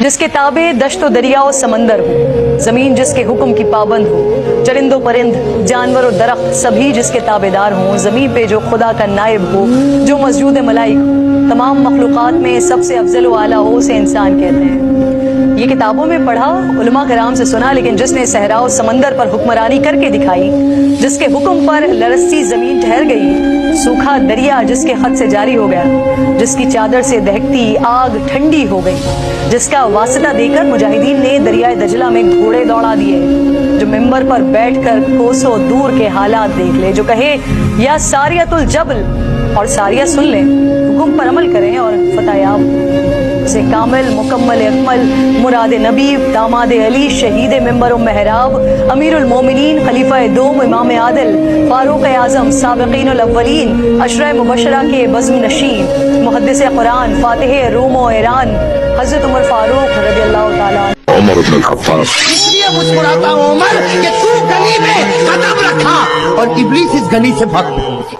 जिसके ताबे दश्त दरिया और समंदर हो, जमीन जिसके हुक्म की पाबंद हो, चरिंदो परिंद जानवर और दरख्त सभी जिसके ताबेदार हों, जमीन पे जो खुदा का नायब हो, जो मस्जूद मलाइक हो, तमाम मखलूक़ात में सबसे अफजल व आला हो, उसे इंसान कहते हैं। ये किताबों में पढ़ा, उलमा कराम से सुना, लेकिन जिसने सहरा और समंदर पर हुक्मरानी करके दिखाई, जिसके हुक्म पर लरसती जमीन ठहर गई, सूखा दरिया जिसके खत से जारी हो गया, जिसकी चादर से दहकती आग ठंडी हो गई, जिसका वास्ता देकर मुजाहिदीन ने दरियाए दजला में घोड़े दौड़ा दिए, जो मिंबर पर बैठकर कोसों दूर के हालात देख ले, जो कहे या सारियतुल जबल और सारिया सुन ले, हुक्म पर अमल करें और फतहयाब, उसे कामिल मुकम्मल अकमल मुराद नबी दामाद अली शहीद मिंबर महराब अमीरुल मोमिनीन खलीफा दोम इमाम आदिल फारूक आजम साबिकीन अव्वलीन अशरा मुबशरा के बज़्म नशीन मुहद्दिस कुरान फातिह रोम और ईरान हज़रत उमर फारूक रज़ियल्लाहु ताला उमर इब्न खत्ताब। इसलिए मुस्कुराता हूं उमर कि तू गली में कदम रखा और इब्लीस इस गली से भाग